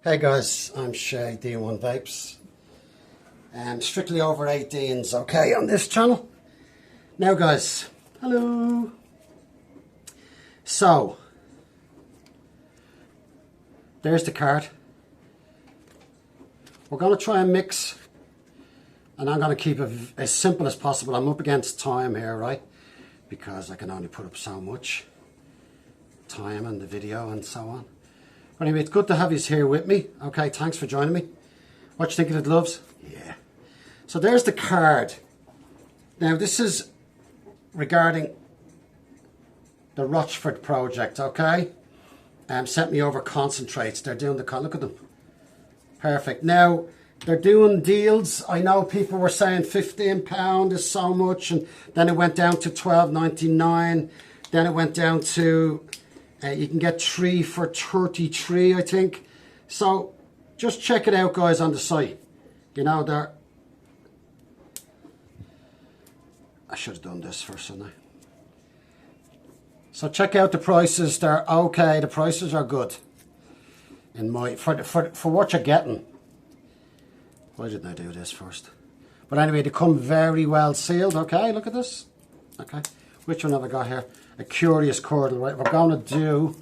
Hey guys, I'm Shay, D1 Vapes. Strictly over 18s, okay, on this channel. Now guys, hello. So, there's the card. We're going to try and mix, and I'm going to keep it as simple as possible. I'm up against time here, right? Because I can only put up so much time in the video and so on. But anyway, it's good to have you here with me. Okay, thanks for joining me. What you think of the gloves? Yeah. So there's the card. Now this is regarding the Rochford Project, okay? Sent me over concentrates. They're doing the, look at them. Perfect. Now, they're doing deals. I know people were saying £15 is so much, and then it went down to $12.99. Then it went down to, you can get 3 for 33, I think. So, just check it out, guys, on the site. You know, they're... I should have done this first, shouldn't I? So check out the prices. They're okay. The prices are good. In my for what you're getting. Why didn't I do this first? But anyway, they come very well sealed. Okay, look at this. Okay, which one have I got here? A curious cordle. Right, we're going to do.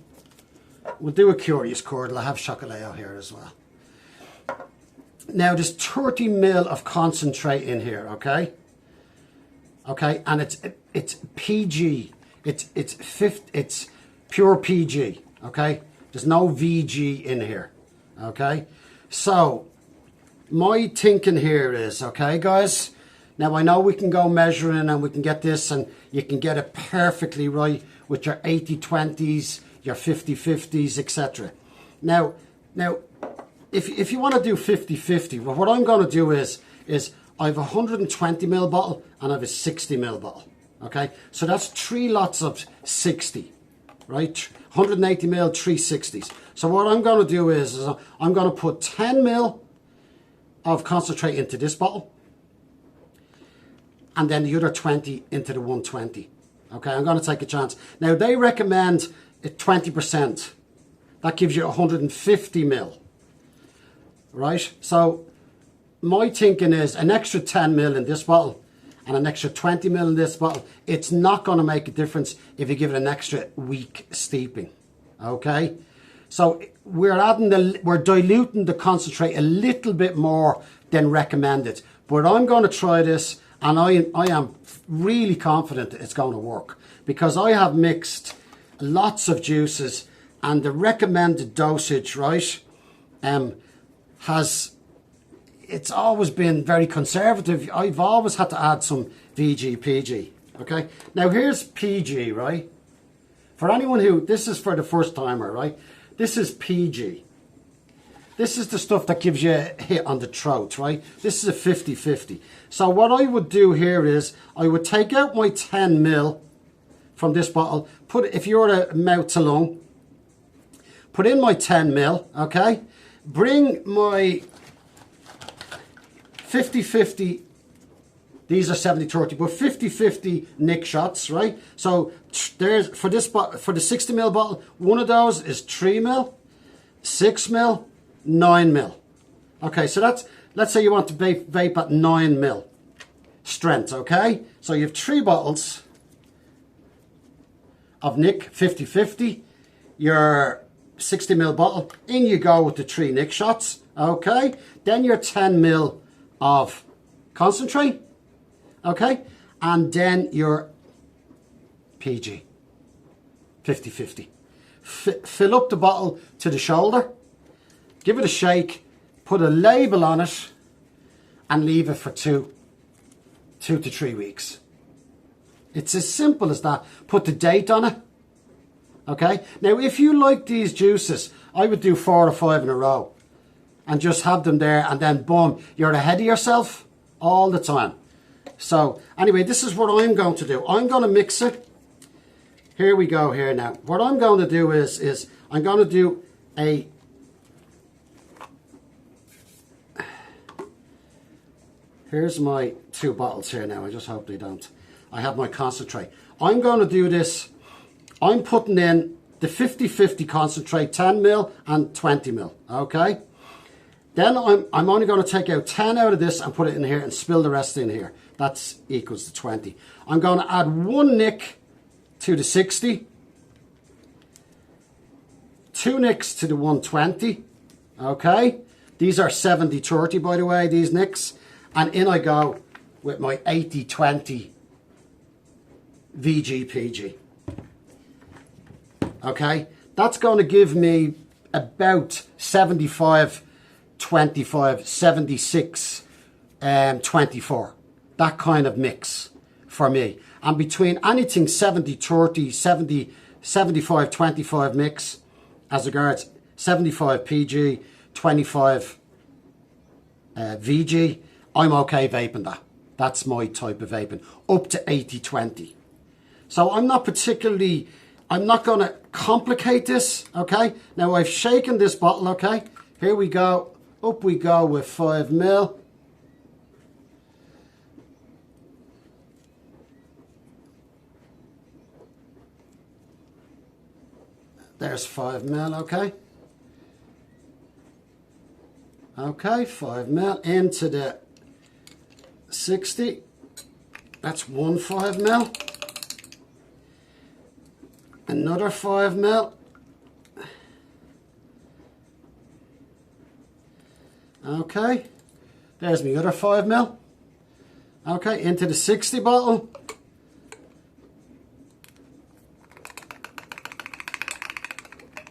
We'll do a curious cordle. I have chocolate here as well. Now there's 30 ml of concentrate in here. Okay. Okay, and it's PG. It's pure PG. Okay. There's no VG in here, okay? So, my thinking here is, okay, guys? Now, I know we can go measuring and we can get this and you can get it perfectly right with your 80-20s, your 50-50s, etc. Now, if you want to do 50-50, well, what I'm going to do is I have a 120 ml bottle and I have a 60 ml bottle, okay? So that's 3 lots of 60. Right, 180 ml 360s. So what I'm going to do is I'm going to put 10 ml of concentrate into this bottle, and then the other 20 into the 120. Okay, I'm going to take a chance. Now they recommend 20%. That gives you 150 ml. Right. So my thinking is an extra 10 ml in this bottle and an extra 20 ml in this bottle. It's not going to make a difference if you give it an extra week steeping. Okay, so we're diluting the concentrate a little bit more than recommended. But I'm going to try this, and I am really confident that it's going to work because I have mixed lots of juices, and the recommended dosage, right, it's always been very conservative. I've always had to add some VG, PG. Okay, now here's PG, right? For anyone who, this is for the first timer, right? This is PG. This is the stuff that gives you a hit on the throat, right? This is a 50-50. So what I would do here is I would take out my 10 ml from this bottle, put it, if you're a mouth to lung, put in my 10 ml, okay? Bring my 50-50, these are 70-30, but 50-50 nick shots, right? So there's, for the 60 ml bottle, one of those is 3 ml, 6 ml, 9 ml. Okay, so that's, let's say you want to vape at 9 ml strength, okay? So you have 3 bottles of nick, 50-50, your 60 ml bottle, in you go with the 3 nick shots, okay? Then your 10 ml of concentrate, okay, and then your PG, 50-50. Fill up the bottle to the shoulder, give it a shake, put a label on it, and leave it for 2 to 3 weeks. It's as simple as that. Put the date on it, okay. Now, if you like these juices, I would do 4 or 5 in a row and just have them there, and then boom, you're ahead of yourself all the time. So anyway, this is what I'm going to do. I'm going to mix it. Here we go here now. What I'm going to do is I'm going to do a here's my 2 bottles here now. I just hope they don't. I have my concentrate. I'm going to do this. I'm putting in the 50-50 concentrate, 10 ml and 20 ml, okay? Then I'm only going to take out 10 out of this and put it in here and spill the rest in here. That's equals to 20. I'm going to add 1 nick to the 60, 2 nicks to the 120, okay? These are 70-30, by the way, these nicks. And in I go with my 80-20 VGPG. Okay, that's going to give me about 75-25, 76-24. That kind of mix for me. And between anything 70-30, 75-25 mix, as regards 75 PG, 25 VG, I'm okay vaping that. That's my type of vaping. Up to 80-20. So I'm not going to complicate this, okay? Now I've shaken this bottle, okay? Here we go. Up we go with 5 ml. There's 5 ml, okay? Okay, 5 ml into the 60. That's 1 5 ml. Another 5 ml. Okay, there's my other 5 ml. Okay, into the 60 bottle.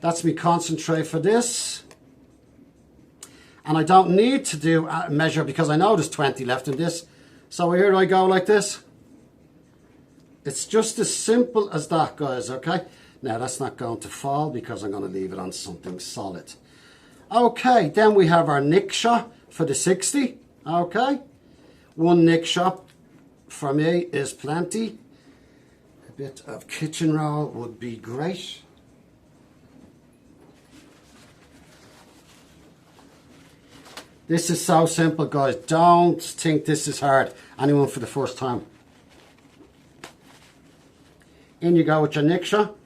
That's my concentrate for this. And I don't need to do a measure because I know there's 20 left in this. So here I go like this. It's just as simple as that, guys, okay? Now, that's not going to fall because I'm going to leave it on something solid. Okay, then we have our nick shot for the 60, okay? 1 nick shot for me is plenty. A bit of kitchen roll would be great. This is so simple, guys. Don't think this is hard. Anyone for the first time. In you go with your nick shot.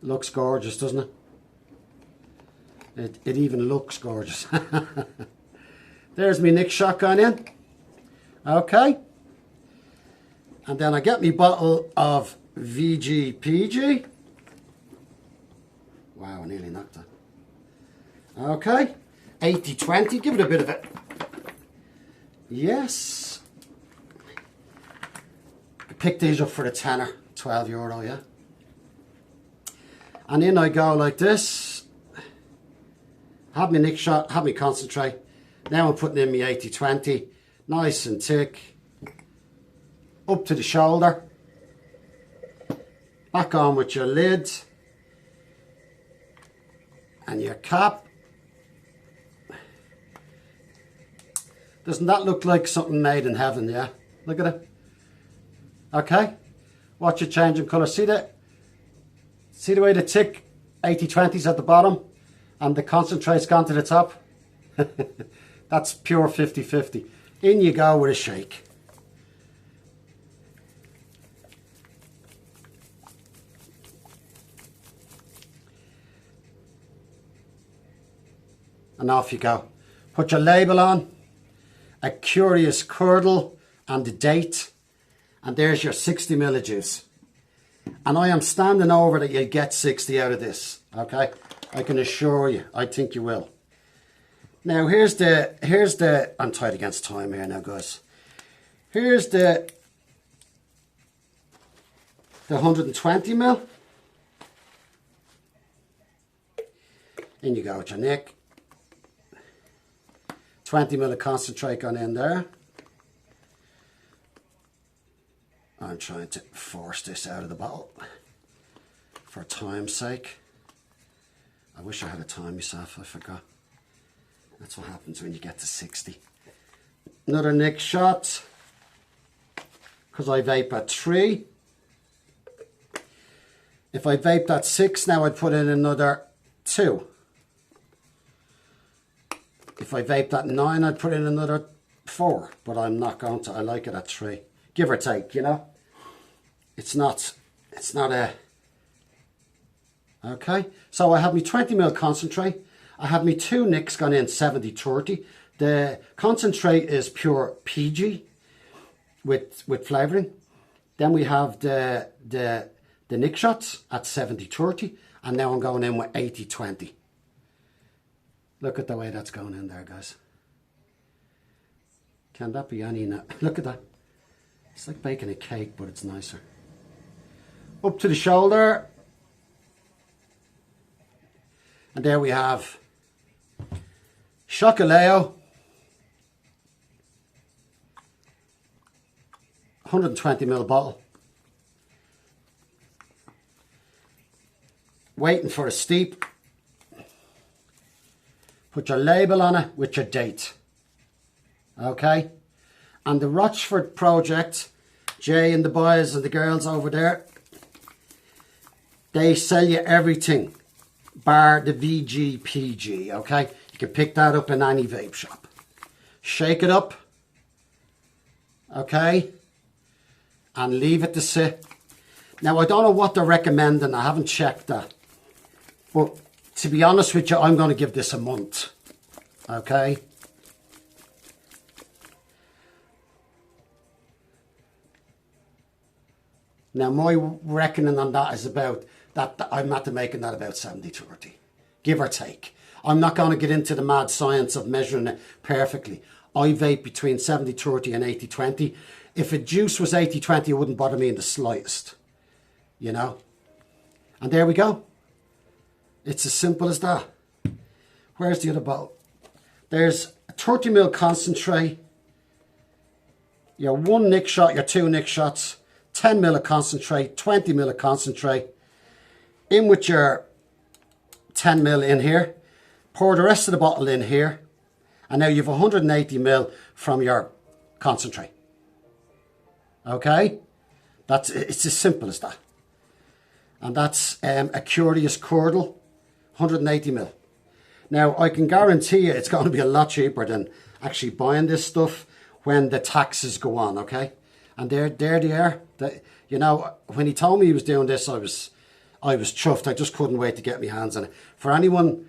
Looks gorgeous, doesn't it? It even looks gorgeous. There's my nick shot gone in. Okay. And then I get my bottle of VGPG. Wow, I nearly knocked that. Okay. 80-20. Give it a bit of it. Yes. I picked these up for a tenner. €12, yeah. And in I go like this. Have my nick shot, have my concentrate. Now I'm putting in my 80-20. Nice and thick. Up to the shoulder. Back on with your lid. And your cap. Doesn't that look like something made in heaven, yeah? Look at it. Okay. Watch it change in colour. See the way the thick 80-20's at the bottom and the concentrate's gone to the top? That's pure 50-50. In you go with a shake. And off you go. Put your label on, a curious curdle and the date, and there's your 60 ml of juice. And I am standing over that you'll get 60 out of this, okay? I can assure you, I think you will. Now here's the, I'm tight against time here now, guys. Here's the 120 ml. In you go with your nick. 20 ml of concentrate gone in there. I'm trying to force this out of the bottle for time's sake. I wish I had a time myself, I forgot. That's what happens when you get to 60. Another nick shot, because I vape at 3. If I vaped at 6 now, I'd put in another 2. If I vaped at 9, I'd put in another 4, but I'm not going to. I like it at 3, give or take, you know. It's not a... Okay, so I have my 20ml concentrate. I have my 2 nicks gone in 70-30. The concentrate is pure PG with flavouring. Then we have the nick shots at 70-30. And now I'm going in with 80-20. Look at the way that's going in there, guys. Can that be any... Look at that. It's like baking a cake, but it's nicer. Up to the shoulder. And there we have Chocoleo. 120ml bottle. Waiting for a steep. Put your label on it with your date. Okay? And the Rochford Project, Jay and the boys and the girls over there, they sell you everything bar the VGPG, okay? You can pick that up in any vape shop. Shake it up, okay? And leave it to sit. Now, I don't know what they're recommending. I haven't checked that. But to be honest with you, I'm going to give this a month, okay? Now, my reckoning on that is about... that I'm after making that about 70-30, give or take. I'm not going to get into the mad science of measuring it perfectly. I vape between 70-30 and 80-20. If a juice was 80-20, it wouldn't bother me in the slightest, you know. And there we go. It's as simple as that. Where's the other bottle? There's a 30ml concentrate, your 1 nick shot, your 2 nick shots, 10ml of concentrate, 20ml of concentrate. In with your 10ml in here. Pour the rest of the bottle in here. And now you've 180ml from your concentrate. Okay? It's as simple as that. And that's a Curious Curdle, 180ml. Now, I can guarantee you it's going to be a lot cheaper than actually buying this stuff when the taxes go on, okay? And there they are. You know, when he told me he was doing this, I was chuffed. I just couldn't wait to get my hands on it. For anyone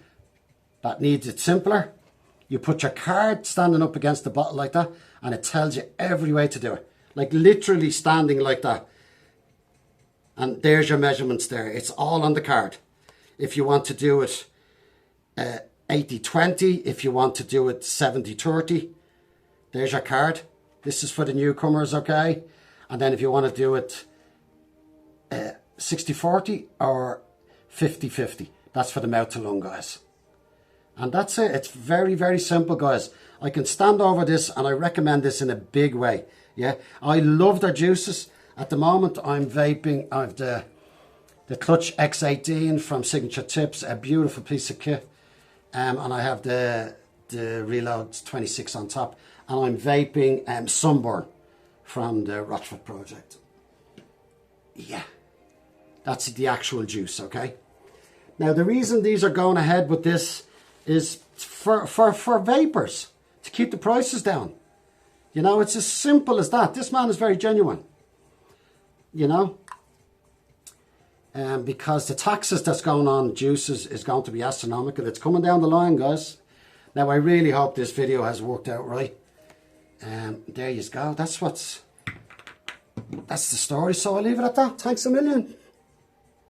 that needs it simpler, you put your card standing up against the bottle like that, and it tells you every way to do it. Like literally standing like that. And there's your measurements there. It's all on the card. If you want to do it 80-20, if you want to do it 70-30, there's your card. This is for the newcomers, okay? And then if you want to do it 60-40 or 50-50, that's for the mouth to lung guys. And that's it. It's very, very simple, guys. I can stand over this and I recommend this in a big way. Yeah, I love their juices. At the moment, I'm vaping. I have the Clutch X18 from Signature Tips, a beautiful piece of kit. And I have the Reload 26 on top. And I'm vaping Sunburn from the Rochford Project. Yeah, that's the actual juice, okay? Now, the reason these are going ahead with this is for vapors, to keep the prices down. You know, it's as simple as that. This man is very genuine, you know, because the taxes that's going on juices is going to be astronomical. It's coming down the line, guys. Now, I really hope this video has worked out right. There you go. That's the story. So I'll leave it at that. Thanks a million.